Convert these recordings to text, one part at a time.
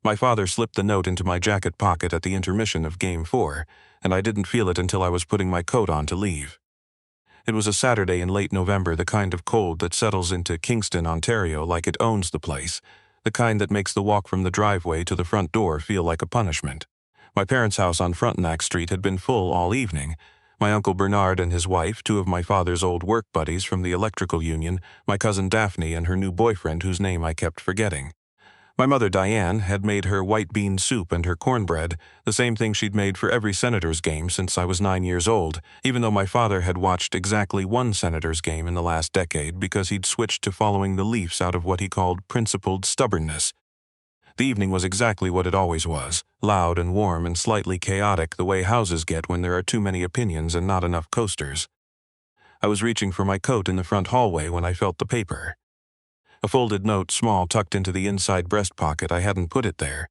My father slipped the note into my jacket pocket at the intermission of Game 4, and I didn't feel it until I was putting my coat on to leave. It was a Saturday in late November, the kind of cold that settles into Kingston, Ontario like it owns the place, the kind that makes the walk from the driveway to the front door feel like a punishment. My parents' house on Frontenac Street had been full all evening. My Uncle Bernard and his wife, two of my father's old work buddies from the electrical union, my cousin Daphne and her new boyfriend whose name I kept forgetting. My mother Diane had made her white bean soup and her cornbread, the same thing she'd made for every Senators game since I was 9 years old, even though my father had watched exactly one Senators game in the last decade because he'd switched to following the Leafs out of what he called principled stubbornness. The evening was exactly what it always was, loud and warm and slightly chaotic, the way houses get when there are too many opinions and not enough coasters. I was reaching for my coat in the front hallway when I felt the paper. A folded note, small, tucked into the inside breast pocket. I hadn't put it there.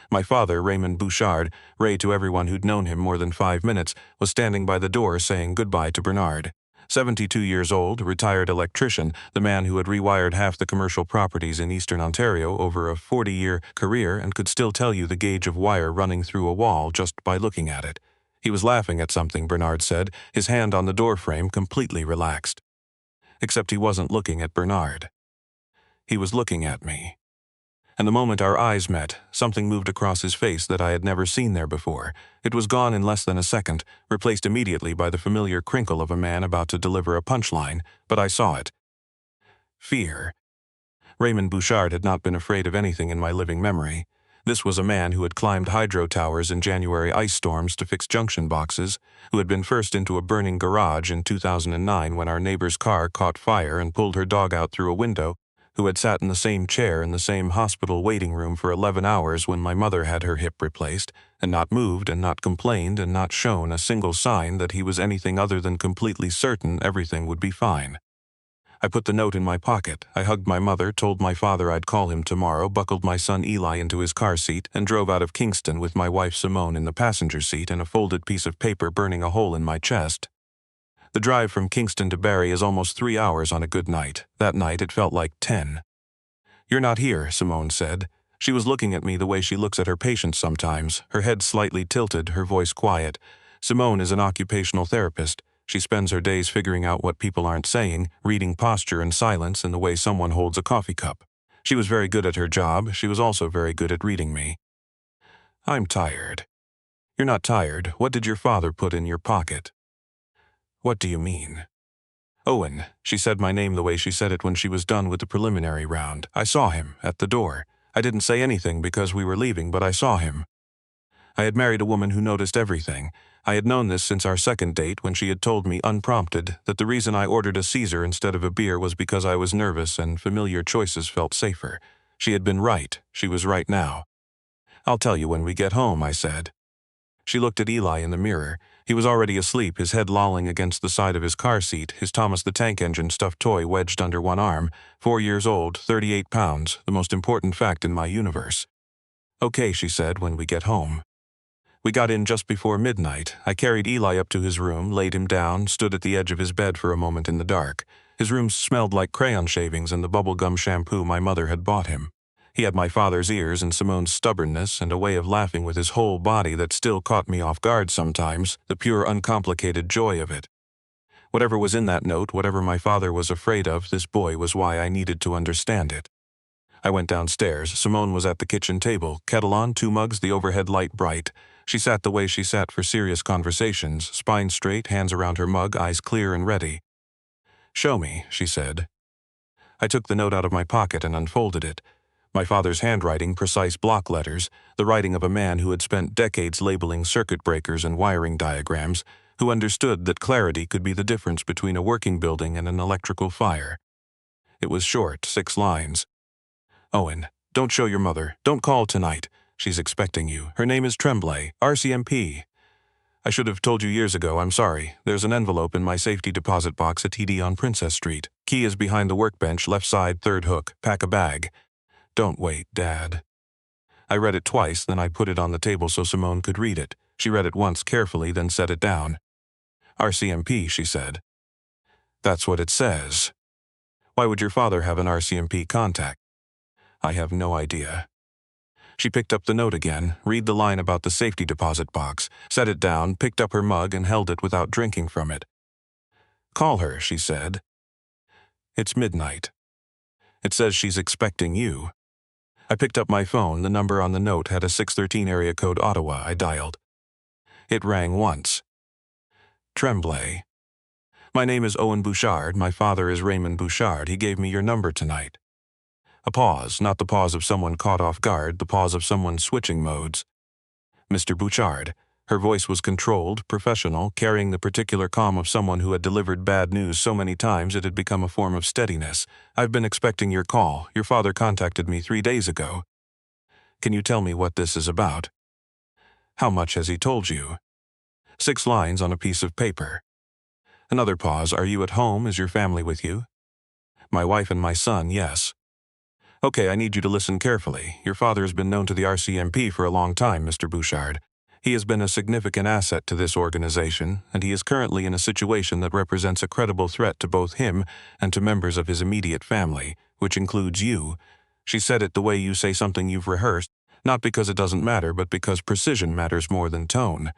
My father, Raymond Bouchard, Ray to everyone who'd known him more than 5 minutes, was standing by the door saying goodbye to Bernard. 72 years old, retired electrician, the man who had rewired half the commercial properties in eastern Ontario over a 40-year career and could still tell you the gauge of wire running through a wall just by looking at it. He was laughing at something, Bernard said, his hand on the doorframe completely relaxed. Except he wasn't looking at Bernard. He was looking at me. And the moment our eyes met, something moved across his face that I had never seen there before. It was gone in less than a second, replaced immediately by the familiar crinkle of a man about to deliver a punchline, but I saw it. Fear. Raymond Bouchard had not been afraid of anything in my living memory. This was a man who had climbed hydro towers in January ice storms to fix junction boxes, who had been first into a burning garage in 2009 when our neighbor's car caught fire and pulled her dog out through a window, who had sat in the same chair in the same hospital waiting room for 11 hours when my mother had her hip replaced, and not moved and not complained and not shown a single sign that he was anything other than completely certain everything would be fine. I put the note in my pocket. I hugged my mother, told my father I'd call him tomorrow, buckled my son Eli into his car seat, and drove out of Kingston with my wife Simone in the passenger seat and a folded piece of paper burning a hole in my chest. The drive from Kingston to Barrie is almost 3 hours on a good night. That night it felt like 10. "You're not here," Simone said. She was looking at me the way she looks at her patients sometimes, her head slightly tilted, her voice quiet. Simone is an occupational therapist. She spends her days figuring out what people aren't saying, reading posture and silence and the way someone holds a coffee cup. She was very good at her job. She was also very good at reading me. "I'm tired." "You're not tired. What did your father put in your pocket?" "What do you mean?" "Owen." She said my name the way she said it when she was done with the preliminary round. "I saw him at the door. I didn't say anything because we were leaving, but I saw him." I had married a woman who noticed everything. I had known this since our second date when she had told me, unprompted, that the reason I ordered a Caesar instead of a beer was because I was nervous and familiar choices felt safer. She had been right. She was right now. "I'll tell you when we get home," I said. She looked at Eli in the mirror. He was already asleep, his head lolling against the side of his car seat, his Thomas the Tank Engine stuffed toy wedged under one arm. 4 years old, 38 pounds, the most important fact in my universe. "Okay," she said, "when we get home." We got in just before midnight. I carried Eli up to his room, laid him down, stood at the edge of his bed for a moment in the dark. His room smelled like crayon shavings and the bubblegum shampoo my mother had bought him. He had my father's ears and Simone's stubbornness and a way of laughing with his whole body that still caught me off guard sometimes, the pure uncomplicated joy of it. Whatever was in that note, whatever my father was afraid of, this boy was why I needed to understand it. I went downstairs. Simone was at the kitchen table, kettle on, 2 mugs, the overhead light bright. She sat the way she sat for serious conversations, spine straight, hands around her mug, eyes clear and ready. "Show me," she said. I took the note out of my pocket and unfolded it. My father's handwriting, precise block letters, the writing of a man who had spent decades labeling circuit breakers and wiring diagrams, who understood that clarity could be the difference between a working building and an electrical fire. It was short, 6 lines. "Owen, don't show your mother. Don't call tonight. She's expecting you. Her name is Trembling, RCMP. I should have told you years ago, I'm sorry. There's an envelope in my safety deposit box at TD on Princess Street. Key is behind the workbench, left side, 3rd hook. Pack a bag. Don't wait, Dad." I read it twice, then I put it on the table so Simone could read it. She read it once carefully, then set it down. "RCMP," she said. "That's what it says." "Why would your father have an RCMP contact?" "I have no idea." She picked up the note again, read the line about the safety deposit box, set it down, picked up her mug and held it without drinking from it. "Call her," she said. "It's midnight. It says she's expecting you." I picked up my phone. The number on the note had a 613 area code Ottawa. I dialed. It rang once. "Trembling. My name is Owen Bouchard. My father is Raymond Bouchard. He gave me your number tonight." A pause, not the pause of someone caught off guard, the pause of someone switching modes. "Mr. Bouchard." Her voice was controlled, professional, carrying the particular calm of someone who had delivered bad news so many times it had become a form of steadiness. "I've been expecting your call. Your father contacted me 3 days ago. Can you tell me what this is about?" "How much has he told you?" 6 lines on a piece of paper. Another pause. "Are you at home? Is your family with you?" "My wife and my son, yes." "Okay, I need you to listen carefully. Your father has been known to the RCMP for a long time, Mr. Bouchard. He has been a significant asset to this organization, and he is currently in a situation that represents a credible threat to both him and to members of his immediate family, which includes you." She said it the way you say something you've rehearsed, not because it doesn't matter, but because precision matters more than tone.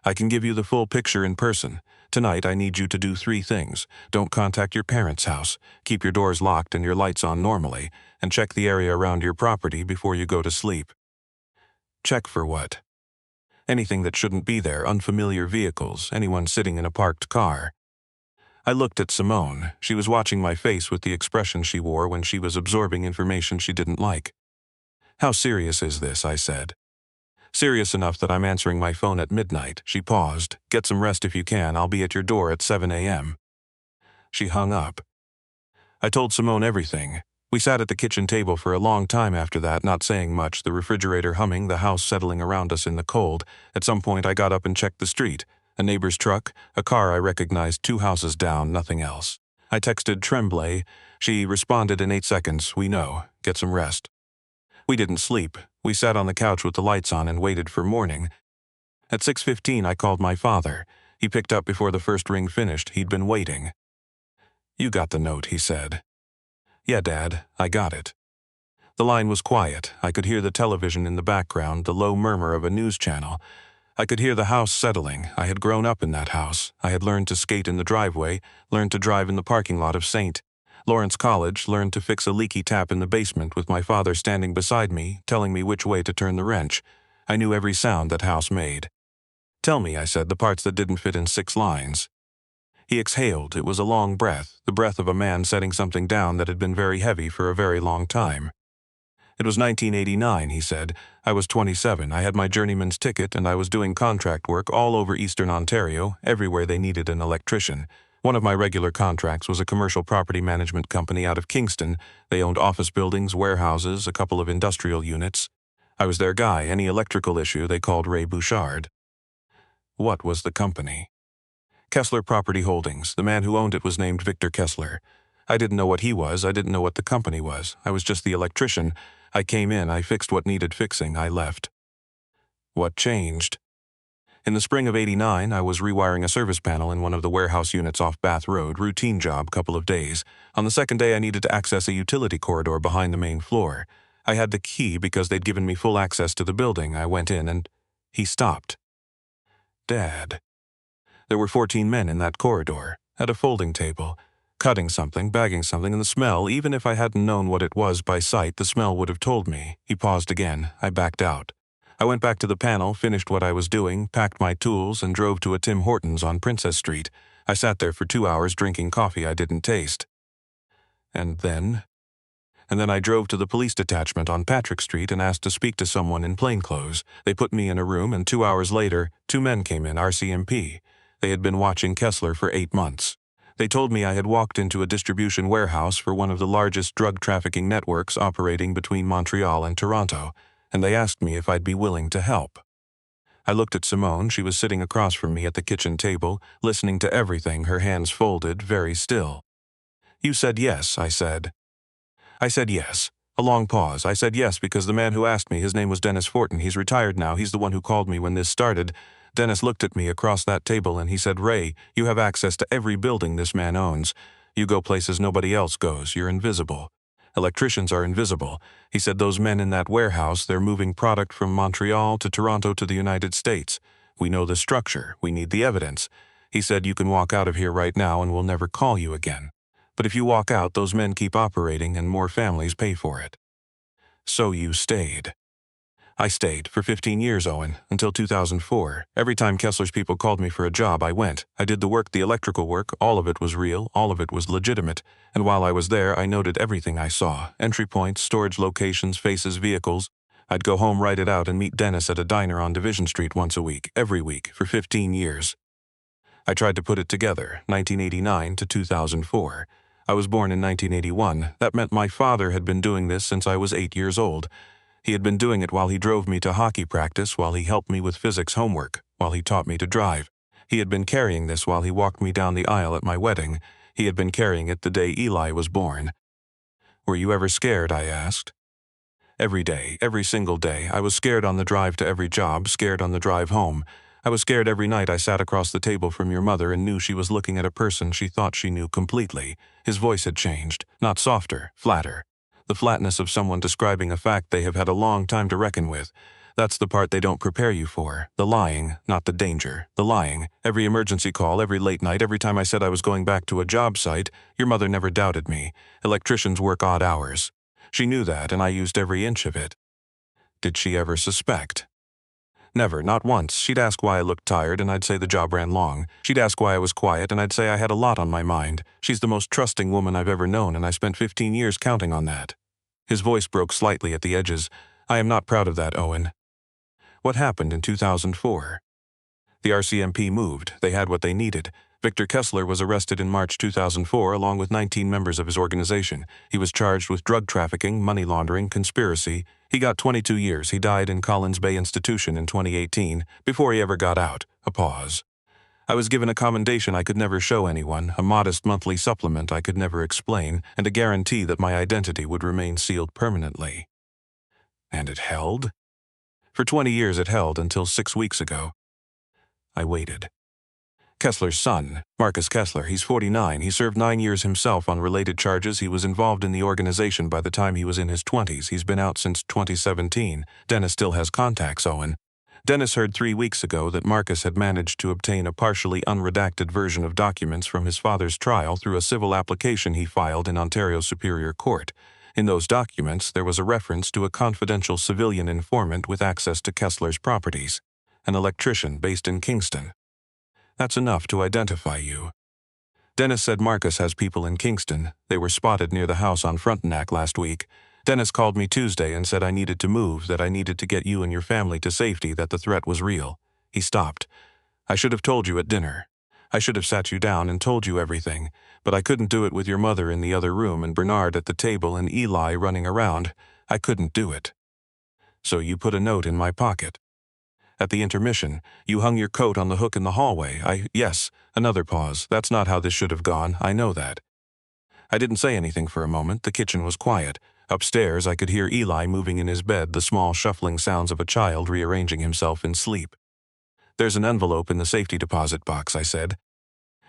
"I can give you the full picture in person. Tonight I need you to do 3 things. Don't contact your parents' house. Keep your doors locked and your lights on normally, and check the area around your property before you go to sleep." "Check for what?" "Anything that shouldn't be there, unfamiliar vehicles, anyone sitting in a parked car." I looked at Simone. She was watching my face with the expression she wore when she was absorbing information she didn't like. "How serious is this?" I said. "Serious enough that I'm answering my phone at midnight." She paused. "Get some rest if you can. I'll be at your door at 7 a.m. She hung up. I told Simone everything. We sat at the kitchen table for a long time after that, not saying much, the refrigerator humming, the house settling around us in the cold. At some point I got up and checked the street. A neighbor's truck, a car I recognized 2 houses down, nothing else. I texted Trembling. She responded in 8 seconds. "We know. Get some rest." We didn't sleep. We sat on the couch with the lights on and waited for morning. At 6:15 I called my father. He picked up before the first ring finished. He'd been waiting. "You got the note," he said. "Yeah, Dad, I got it." The line was quiet. I could hear the television in the background, the low murmur of a news channel. I could hear the house settling. I had grown up in that house. I had learned to skate in the driveway, learned to drive in the parking lot of St. Lawrence College, learned to fix a leaky tap in the basement with my father standing beside me, telling me which way to turn the wrench. I knew every sound that house made. "Tell me," I said, "the parts that didn't fit in 6 lines." He exhaled. It was a long breath, the breath of a man setting something down that had been very heavy for a very long time. "It was 1989, he said. "I was 27, I had my journeyman's ticket, and I was doing contract work all over eastern Ontario, everywhere they needed an electrician. One of my regular contracts was a commercial property management company out of Kingston. They owned office buildings, warehouses, a couple of industrial units. I was their guy. Any electrical issue, they called Ray Bouchard." "What was the company?" "Kessler Property Holdings. The man who owned it was named Victor Kessler. I didn't know what he was. I didn't know what the company was. I was just the electrician. I came in, I fixed what needed fixing, I left." "What changed?" "In the spring of '89, I was rewiring a service panel in one of the warehouse units off Bath Road, routine job, couple of days. On the second day I needed to access a utility corridor behind the main floor. I had the key because they'd given me full access to the building. I went in and..." He stopped. "Dad." There were 14 men in that corridor, at a folding table, cutting something, bagging something, and the smell, even if I hadn't known what it was by sight, the smell would have told me. He paused again. I backed out. I went back to the panel, finished what I was doing, packed my tools, and drove to a Tim Hortons on Princess Street. I sat there for 2 hours drinking coffee I didn't taste. And then I drove to the police detachment on Patrick Street and asked to speak to someone in plainclothes. They put me in a room, and 2 hours later, 2 men came in, RCMP. They had been watching Kessler for 8 months. They told me I had walked into a distribution warehouse for one of the largest drug trafficking networks operating between Montreal and Toronto, and they asked me if I'd be willing to help. I looked at Simone. She was sitting across from me at the kitchen table, listening to everything, her hands folded, very still. "You said yes," I said. "I said yes." A long pause. "I said yes because the man who asked me, his name was Dennis Fortin. He's retired now. He's the one who called me when this started." Dennis looked at me across that table and he said, "Ray, you have access to every building this man owns. You go places nobody else goes. You're invisible. Electricians are invisible. He said those men in that warehouse, they're moving product from Montreal to Toronto to the United States. We know the structure. We need the evidence. He said you can walk out of here right now and we'll never call you again. But if you walk out, those men keep operating and more families pay for it. So you stayed. I stayed for 15 years, Owen, until 2004. Every time Kessler's people called me for a job, I went. I did the work, the electrical work. All of it was real. All of it was legitimate. And while I was there, I noted everything I saw. Entry points, storage locations, faces, vehicles. I'd go home, write it out, and meet Dennis at a diner on Division Street once a week, every week, for 15 years. I tried to put it together, 1989 to 2004. I was born in 1981. That meant my father had been doing this since I was 8 years old. He had been doing it while he drove me to hockey practice, while he helped me with physics homework, while he taught me to drive. He had been carrying this while he walked me down the aisle at my wedding. He had been carrying it the day Eli was born. Were you ever scared? I asked. Every day, every single day, I was scared on the drive to every job, scared on the drive home. I was scared every night I sat across the table from your mother and knew she was looking at a person she thought she knew completely. His voice had changed, not softer, flatter. The flatness of someone describing a fact they have had a long time to reckon with. That's the part they don't prepare you for. The lying, not the danger. The lying. Every emergency call, every late night, every time I said I was going back to a job site, your mother never doubted me. Electricians work odd hours. She knew that, and I used every inch of it. Did she ever suspect? Never, not once. She'd ask why I looked tired, and I'd say the job ran long. She'd ask why I was quiet, and I'd say I had a lot on my mind. She's the most trusting woman I've ever known, and I spent 15 years counting on that. His voice broke slightly at the edges. I am not proud of that, Owen. What happened in 2004? The RCMP moved. They had what they needed. Victor Kessler was arrested in March 2004 along with 19 members of his organization. He was charged with drug trafficking, money laundering, conspiracy. He got 22 years. He died in Collins Bay Institution in 2018, before he ever got out. A pause. I was given a commendation I could never show anyone, a modest monthly supplement I could never explain, and a guarantee that my identity would remain sealed permanently. And it held? For 20 years it held until 6 weeks ago. I waited. Kessler's son, Marcus Kessler, he's 49. He served 9 years himself on related charges. He was involved in the organization by the time he was in his 20s. He's been out since 2017. Dennis still has contacts, Owen. Dennis heard 3 weeks ago that Marcus had managed to obtain a partially unredacted version of documents from his father's trial through a civil application he filed in Ontario Superior Court. In those documents, there was a reference to a confidential civilian informant with access to Kessler's properties, an electrician based in Kingston. That's enough to identify you. Dennis said Marcus has people in Kingston. They were spotted near the house on Frontenac last week. Dennis called me Tuesday and said I needed to move, that I needed to get you and your family to safety, that the threat was real. He stopped. I should have told you at dinner. I should have sat you down and told you everything, but I couldn't do it with your mother in the other room and Bernard at the table and Eli running around. I couldn't do it. So you put a note in my pocket. At the intermission, you hung your coat on the hook in the hallway. Yes, another pause. That's not how this should have gone. I know that. I didn't say anything for a moment. The kitchen was quiet. Upstairs, I could hear Eli moving in his bed, the small shuffling sounds of a child rearranging himself in sleep. There's an envelope in the safety deposit box, I said.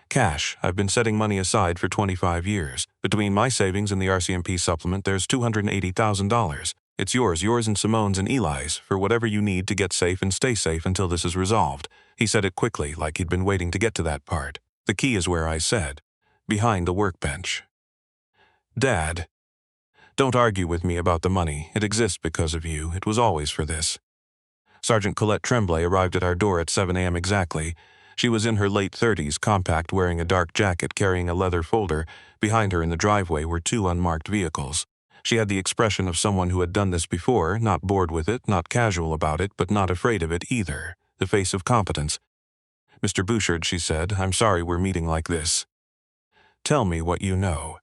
Cash. I've been setting money aside for 25 years. Between my savings and the RCMP supplement, there's $280,000. It's yours and Simone's and Eli's, for whatever you need to get safe and stay safe until this is resolved. He said it quickly, like he'd been waiting to get to that part. The key is where I said. Behind the workbench. Dad. Don't argue with me about the money. It exists because of you. It was always for this. Sergeant Colette Trembling arrived at our door at 7 a.m. exactly. She was in her late 30s, compact, wearing a dark jacket, carrying a leather folder. Behind her in the driveway were 2 unmarked vehicles. She had the expression of someone who had done this before, not bored with it, not casual about it, but not afraid of it either. The face of competence. Mr. Bouchard, she said, I'm sorry we're meeting like this. Tell me what you know.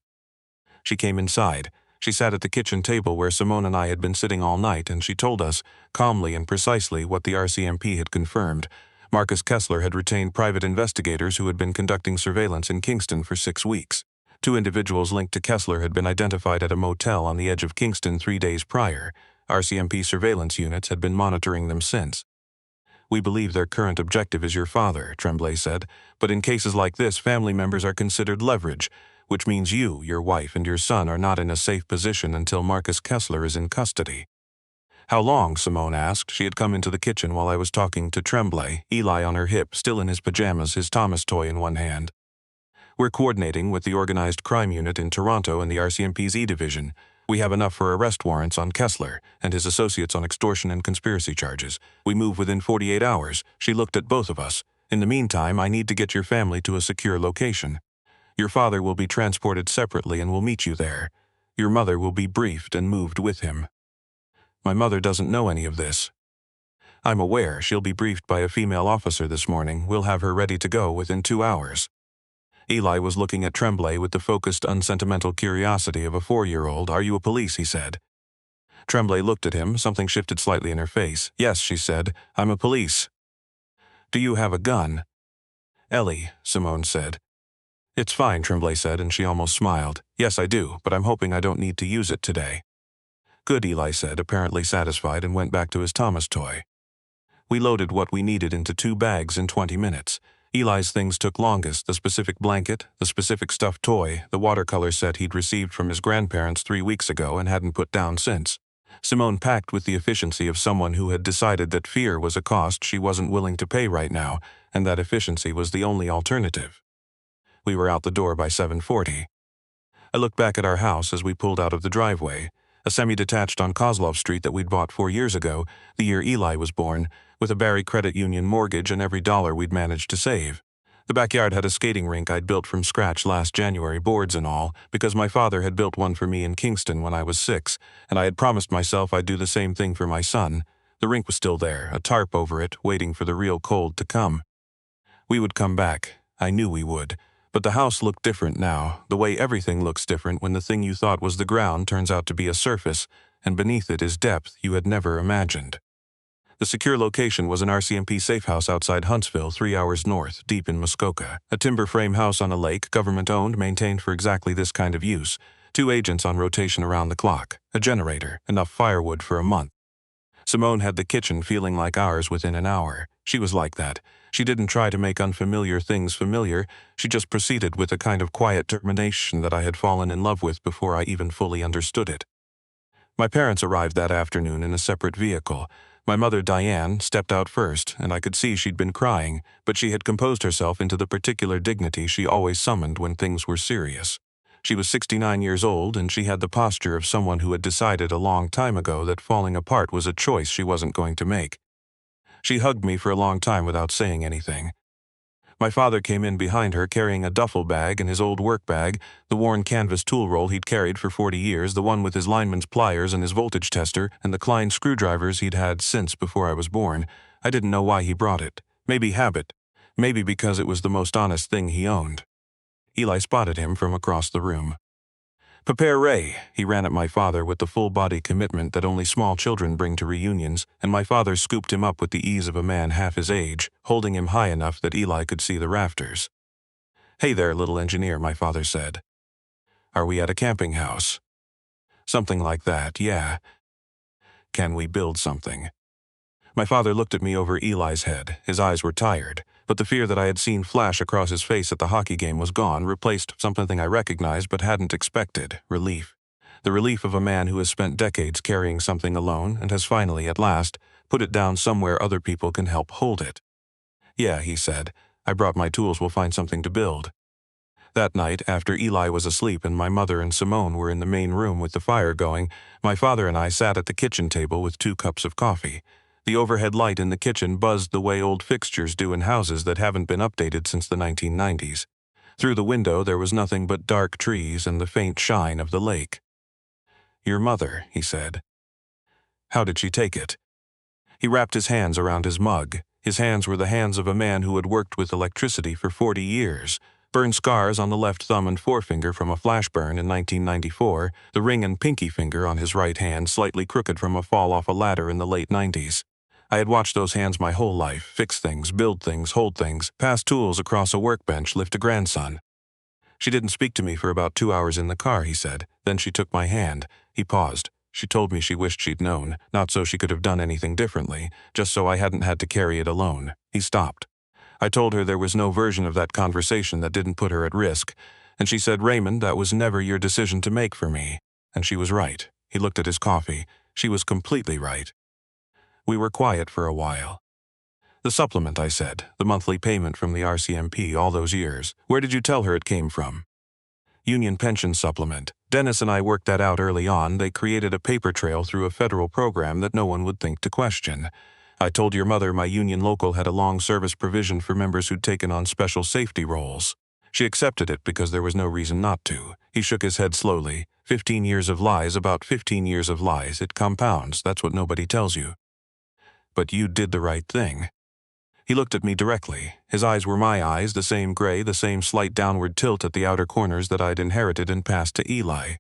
She came inside. She sat at the kitchen table where Simone and I had been sitting all night, and she told us, calmly and precisely, what the RCMP had confirmed. Marcus Kessler had retained private investigators who had been conducting surveillance in Kingston for 6 weeks. 2 individuals linked to Kessler had been identified at a motel on the edge of Kingston 3 days prior. RCMP surveillance units had been monitoring them since. We believe their current objective is your father, Tremblay said, but in cases like this, family members are considered leverage. which means you, your wife, and your son are not in a safe position until Marcus Kessler is in custody." "How long?" Simone asked. She had come into the kitchen while I was talking to Trembling, Eli on her hip, still in his pajamas, his Thomas toy in one hand. "We're coordinating with the Organized Crime Unit in Toronto and the RCMP's E-Division. We have enough for arrest warrants on Kessler and his associates on extortion and conspiracy charges. We move within 48 hours. She looked at both of us. "In the meantime, I need to get your family to a secure location. Your father will be transported separately and will meet you there. Your mother will be briefed and moved with him." "My mother doesn't know any of this." "I'm aware. She'll be briefed by a female officer this morning. We'll have her ready to go within 2 hours." Eli was looking at Tremblay with the focused, unsentimental curiosity of a 4-year-old. "Are you a police?" he said. Tremblay looked at him. Something shifted slightly in her face. "Yes," she said. "I'm a police." "Do you have a gun?" "Ellie," Simone said. "It's fine," Tremblay said, and she almost smiled. "Yes, I do, but I'm hoping I don't need to use it today." "Good," Eli said, apparently satisfied, and went back to his Thomas toy. We loaded what we needed into 2 bags in 20 minutes. Eli's things took longest: the specific blanket, the specific stuffed toy, the watercolor set he'd received from his grandparents 3 weeks ago and hadn't put down since. Simone packed with the efficiency of someone who had decided that fear was a cost she wasn't willing to pay right now, and that efficiency was the only alternative. We were out the door by 7:40. I looked back at our house as we pulled out of the driveway, a semi-detached on Kozlov Street that we'd bought 4 years ago, the year Eli was born, with a Barry Credit Union mortgage and every dollar we'd managed to save. The backyard had a skating rink I'd built from scratch last January, boards and all, because my father had built one for me in Kingston when I was 6, and I had promised myself I'd do the same thing for my son. The rink was still there, a tarp over it, waiting for the real cold to come. We would come back. I knew we would. But the house looked different now, the way everything looks different when the thing you thought was the ground turns out to be a surface, and beneath it is depth you had never imagined. The secure location was an RCMP safe house outside Huntsville, 3 hours north, deep in Muskoka. A timber frame house on a lake, government-owned, maintained for exactly this kind of use. 2 agents on rotation around the clock. A generator, enough firewood for a month. Simone had the kitchen feeling like ours within an hour. She was like that. She didn't try to make unfamiliar things familiar. She just proceeded with a kind of quiet determination that I had fallen in love with before I even fully understood it. My parents arrived that afternoon in a separate vehicle. My mother, Diane, stepped out first, and I could see she'd been crying, but she had composed herself into the particular dignity she always summoned when things were serious. She was 69 years old, and she had the posture of someone who had decided a long time ago that falling apart was a choice she wasn't going to make. She hugged me for a long time without saying anything. My father came in behind her carrying a duffel bag and his old work bag, the worn canvas tool roll he'd carried for 40 years, the one with his lineman's pliers and his voltage tester, and the Klein screwdrivers he'd had since before I was born. I didn't know why he brought it. Maybe habit. Maybe because it was the most honest thing he owned. Eli spotted him from across the room. "Prepare Ray," he ran at my father with the full-body commitment that only small children bring to reunions, and my father scooped him up with the ease of a man half his age, holding him high enough that Eli could see the rafters. "Hey there, little engineer," my father said. "Are we at a camping house?" "Something like that, yeah." "Can we build something?" My father looked at me over Eli's head. His eyes were tired, but the fear that I had seen flash across his face at the hockey game was gone, replaced something I recognized but hadn't expected: relief. The relief of a man who has spent decades carrying something alone and has finally, at last, put it down somewhere other people can help hold it. "Yeah," he said. "I brought my tools. We'll find something to build." That night, after Eli was asleep and my mother and Simone were in the main room with the fire going, my father and I sat at the kitchen table with 2 cups of coffee. The overhead light in the kitchen buzzed the way old fixtures do in houses that haven't been updated since the 1990s. Through the window there was nothing but dark trees and the faint shine of the lake. "Your mother," he said. "How did she take it?" He wrapped his hands around his mug. His hands were the hands of a man who had worked with electricity for 40 years. Burn scars on the left thumb and forefinger from a flash burn in 1994, the ring and pinky finger on his right hand slightly crooked from a fall off a ladder in the late 90s. I had watched those hands my whole life, fix things, build things, hold things, pass tools across a workbench, lift a grandson. "She didn't speak to me for about 2 hours in the car," he said. "Then she took my hand." He paused. "She told me she wished she'd known, not so she could have done anything differently, just so I hadn't had to carry it alone." He stopped. "I told her there was no version of that conversation that didn't put her at risk, And she said, "Raymond, that was never your decision to make for me." And she was right. He looked at his coffee. She was completely right. We were quiet for a while. "The supplement," I said, "the monthly payment from the RCMP all those years. Where did you tell her it came from?" "Union pension supplement. Dennis and I worked that out early on. They created a paper trail through a federal program that no one would think to question. I told your mother my union local had a long service provision for members who'd taken on special safety roles. She accepted it because there was no reason not to." He shook his head slowly. 15 years of lies, about 15 years of lies. It compounds. That's what nobody tells you. "But you did the right thing." He looked at me directly. His eyes were my eyes, the same gray, the same slight downward tilt at the outer corners that I'd inherited and passed to Eli.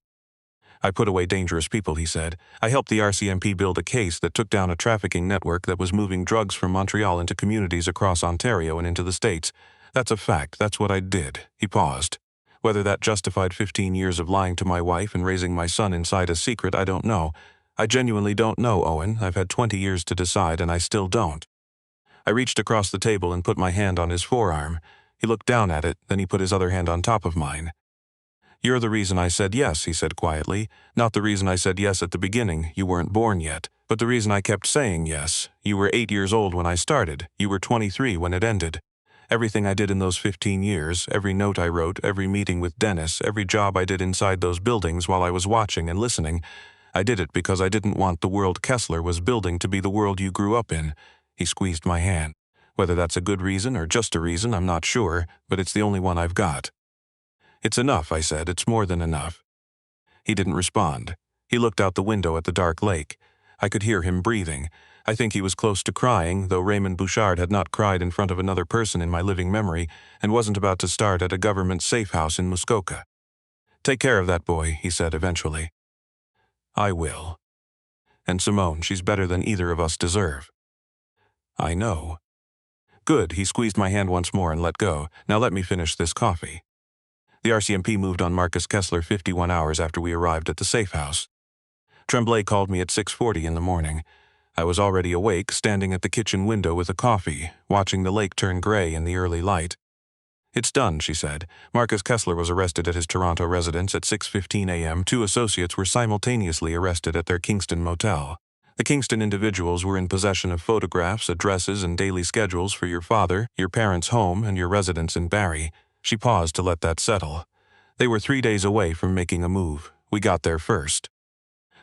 "I put away dangerous people," he said. "I helped the RCMP build a case that took down a trafficking network that was moving drugs from Montreal into communities across Ontario and into the States. That's a fact. That's what I did." He paused. Whether that justified 15 years of lying to my wife and raising my son inside a secret, I don't know. I genuinely don't know, Owen. I've had 20 years to decide, and I still don't. I reached across the table and put my hand on his forearm. He looked down at it, then he put his other hand on top of mine. "You're the reason I said yes," he said quietly. "Not the reason I said yes at the beginning. You weren't born yet. But the reason I kept saying yes. You were 8 years old when I started. You were 23 when it ended. Everything I did in those 15 years, every note I wrote, every meeting with Dennis, every job I did inside those buildings while I was watching and listening, I did it because I didn't want the world Kessler was building to be the world you grew up in." He squeezed my hand. "Whether that's a good reason or just a reason, I'm not sure, but it's the only one I've got." "It's enough," I said. "It's more than enough." He didn't respond. He looked out the window at the dark lake. I could hear him breathing. I think he was close to crying, though Raymond Bouchard had not cried in front of another person in my living memory and wasn't about to start at a government safe house in Muskoka. "Take care of that boy," he said eventually. "I will. And Simone, she's better than either of us deserve." "I know." "Good." He squeezed my hand once more and let go. "Now let me finish this coffee." The RCMP moved on Marcus Kessler 51 hours after we arrived at the safe house. Trembling called me at 6:40 in the morning. I was already awake, standing at the kitchen window with a coffee, watching the lake turn gray in the early light. "It's done," she said. "Marcus Kessler was arrested at his Toronto residence at 6:15 a.m. 2 associates were simultaneously arrested at their Kingston motel. The Kingston individuals were in possession of photographs, addresses, and daily schedules for your father, your parents' home, and your residence in Barrie." She paused to let that settle. "They were 3 days away from making a move. We got there first."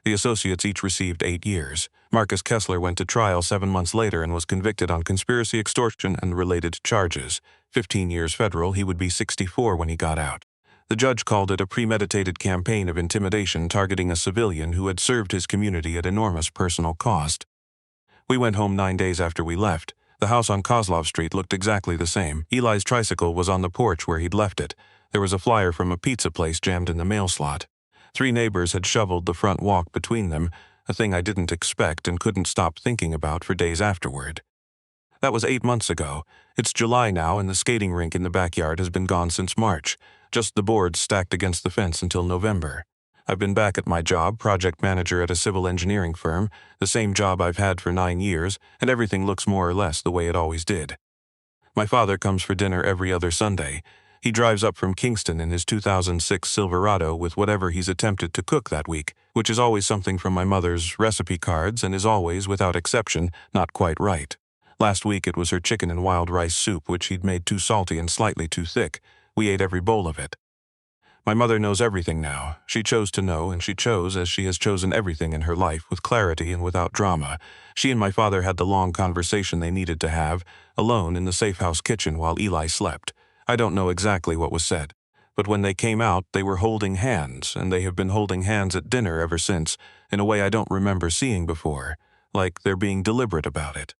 The associates each received 8 years. Marcus Kessler went to trial 7 months later and was convicted on conspiracy, extortion, and related charges. 15 years federal. He would be 64 when he got out. The judge called it a premeditated campaign of intimidation targeting a civilian who had served his community at enormous personal cost. We went home 9 days after we left. The house on Kozlov Street looked exactly the same. Eli's tricycle was on the porch where he'd left it. There was a flyer from a pizza place jammed in the mail slot. 3 neighbors had shoveled the front walk between them, a thing I didn't expect and couldn't stop thinking about for days afterward. That was 8 months ago. It's July now, and the skating rink in the backyard has been gone since March. Just the boards stacked against the fence until November. I've been back at my job, project manager at a civil engineering firm, the same job I've had for 9 years, and everything looks more or less the way it always did. My father comes for dinner every other Sunday. He drives up from Kingston in his 2006 Silverado with whatever he's attempted to cook that week, which is always something from my mother's recipe cards and is always, without exception, not quite right. Last week it was her chicken and wild rice soup, which he'd made too salty and slightly too thick. We ate every bowl of it. My mother knows everything now. She chose to know, and she chose, as she has chosen everything in her life, with clarity and without drama. She and my father had the long conversation they needed to have, alone in the safe house kitchen while Eli slept. I don't know exactly what was said, but when they came out, they were holding hands, and they have been holding hands at dinner ever since, in a way I don't remember seeing before, like they're being deliberate about it.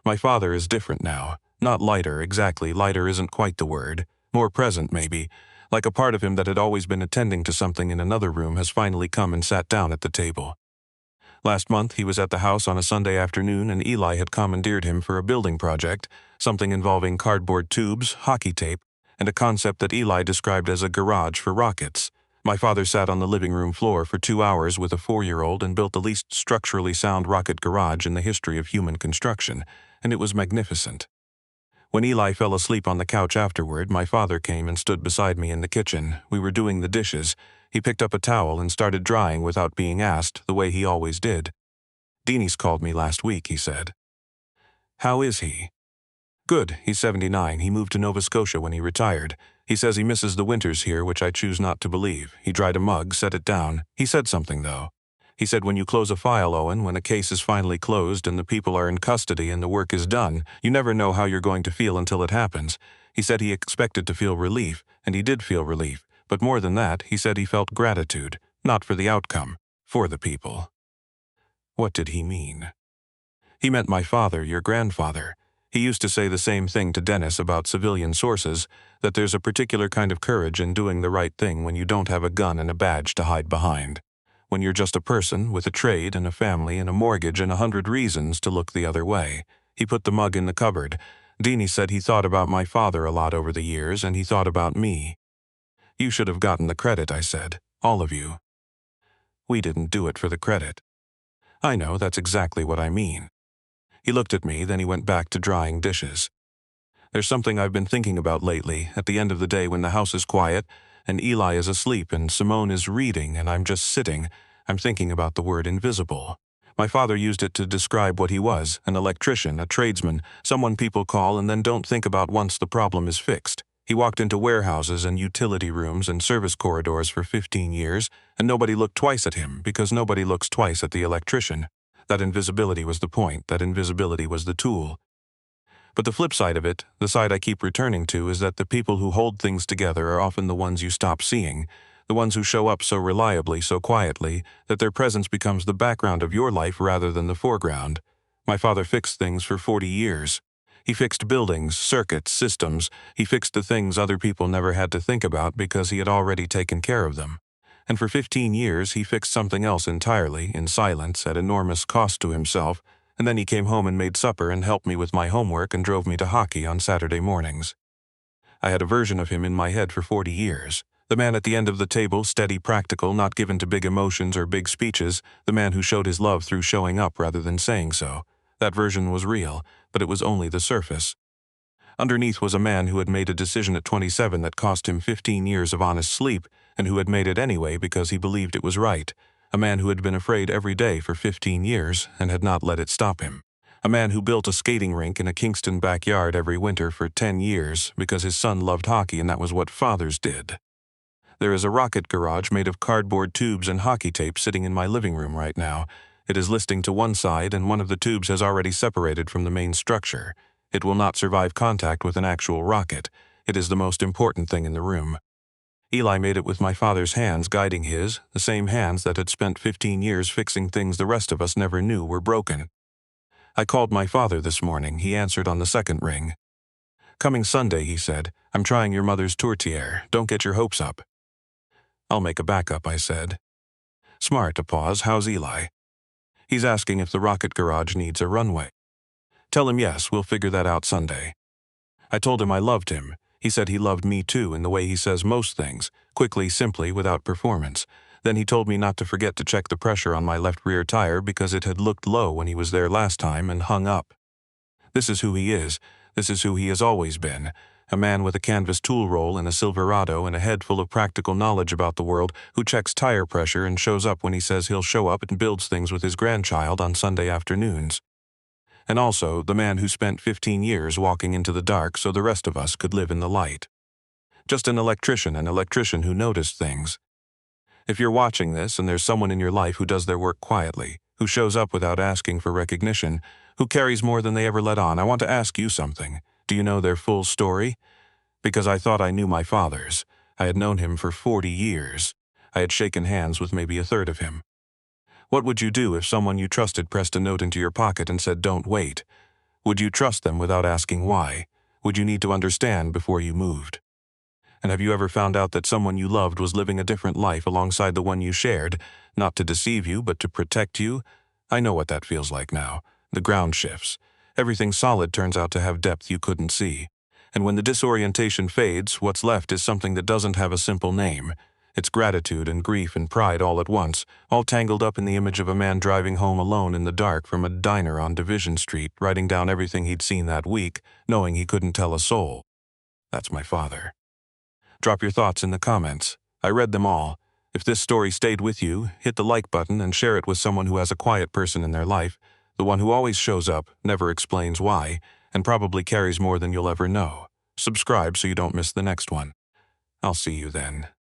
My father is different now. Not lighter, exactly. Lighter isn't quite the word. More present, maybe. Like a part of him that had always been attending to something in another room has finally come and sat down at the table. Last month, he was at the house on a Sunday afternoon, and Eli had commandeered him for a building project, something involving cardboard tubes, hockey tape, and a concept that Eli described as a garage for rockets. My father sat on the living room floor for 2 hours with a 4-year-old and built the least structurally sound rocket garage in the history of human construction, and it was magnificent. When Eli fell asleep on the couch afterward, my father came and stood beside me in the kitchen. We were doing the dishes. He picked up a towel and started drying without being asked, the way he always did. "Deanie's called me last week," he said. "How is he?" "Good, he's 79. He moved to Nova Scotia when he retired. He says he misses the winters here, which I choose not to believe." He dried a mug, set it down. He said something, though. He said, "When you close a file, Owen, when a case is finally closed and the people are in custody and the work is done, you never know how you're going to feel until it happens." He said he expected to feel relief, and he did feel relief. But more than that, he said he felt gratitude, not for the outcome, for the people. What did he mean? He meant my father, your grandfather. He used to say the same thing to Dennis about civilian sources, that there's a particular kind of courage in doing the right thing when you don't have a gun and a badge to hide behind. When you're just a person with a trade and a family and a mortgage and 100 reasons to look the other way. He put the mug in the cupboard. Deanie said he thought about my father a lot over the years, and he thought about me. "You should have gotten the credit," I said. "All of you." "We didn't do it for the credit." "I know, that's exactly what I mean." He looked at me, then he went back to drying dishes. "There's something I've been thinking about lately, at the end of the day when the house is quiet, and Eli is asleep and Simone is reading and I'm just sitting. I'm thinking about the word invisible. My father used it to describe what he was, an electrician, a tradesman, someone people call and then don't think about once the problem is fixed. He walked into warehouses and utility rooms and service corridors for 15 years, and nobody looked twice at him because nobody looks twice at the electrician. That invisibility was the point, that invisibility was the tool. But the flip side of it, the side I keep returning to, is that the people who hold things together are often the ones you stop seeing, the ones who show up so reliably, so quietly, that their presence becomes the background of your life rather than the foreground. My father fixed things for 40 years. He fixed buildings, circuits, systems. He fixed the things other people never had to think about because he had already taken care of them. And for 15 years he fixed something else entirely, in silence, at enormous cost to himself, and then he came home and made supper and helped me with my homework and drove me to hockey on Saturday mornings. I had a version of him in my head for 40 years. The man at the end of the table, steady, practical, not given to big emotions or big speeches, the man who showed his love through showing up rather than saying so. That version was real, but it was only the surface. Underneath was a man who had made a decision at 27 that cost him 15 years of honest sleep, and who had made it anyway because he believed it was right. A man who had been afraid every day for 15 years and had not let it stop him. A man who built a skating rink in a Kingston backyard every winter for 10 years because his son loved hockey and that was what fathers did. There is a rocket garage made of cardboard tubes and hockey tape sitting in my living room right now. It is listing to one side and one of the tubes has already separated from the main structure. It will not survive contact with an actual rocket. It is the most important thing in the room. Eli made it with my father's hands guiding his, the same hands that had spent 15 years fixing things the rest of us never knew were broken. I called my father this morning. He answered on the second ring. "Coming Sunday," he said. "I'm trying your mother's tourtière. Don't get your hopes up." "I'll make a backup," I said. "Smart." A pause. "How's Eli?" "He's asking if the rocket garage needs a runway." "Tell him yes, we'll figure that out Sunday." I told him I loved him. He said he loved me too in the way he says most things, quickly, simply, without performance. Then he told me not to forget to check the pressure on my left rear tire because it had looked low when he was there last time and hung up. This is who he is. This is who he has always been. A man with a canvas tool roll and a Silverado and a head full of practical knowledge about the world who checks tire pressure and shows up when he says he'll show up and builds things with his grandchild on Sunday afternoons. And also the man who spent 15 years walking into the dark so the rest of us could live in the light. Just an electrician who noticed things. If you're watching this and there's someone in your life who does their work quietly, who shows up without asking for recognition, who carries more than they ever let on, I want to ask you something. Do you know their full story? Because I thought I knew my father's. I had known him for 40 years. I had shaken hands with maybe a third of him. What would you do if someone you trusted pressed a note into your pocket and said, "Don't wait"? Would you trust them without asking why? Would you need to understand before you moved? And have you ever found out that someone you loved was living a different life alongside the one you shared, not to deceive you, but to protect you? I know what that feels like now. The ground shifts. Everything solid turns out to have depth you couldn't see. And when the disorientation fades, what's left is something that doesn't have a simple name. It's gratitude and grief and pride all at once, all tangled up in the image of a man driving home alone in the dark from a diner on Division Street, writing down everything he'd seen that week, knowing he couldn't tell a soul. That's my father. Drop your thoughts in the comments. I read them all. If this story stayed with you, hit the like button and share it with someone who has a quiet person in their life, the one who always shows up, never explains why, and probably carries more than you'll ever know. Subscribe so you don't miss the next one. I'll see you then.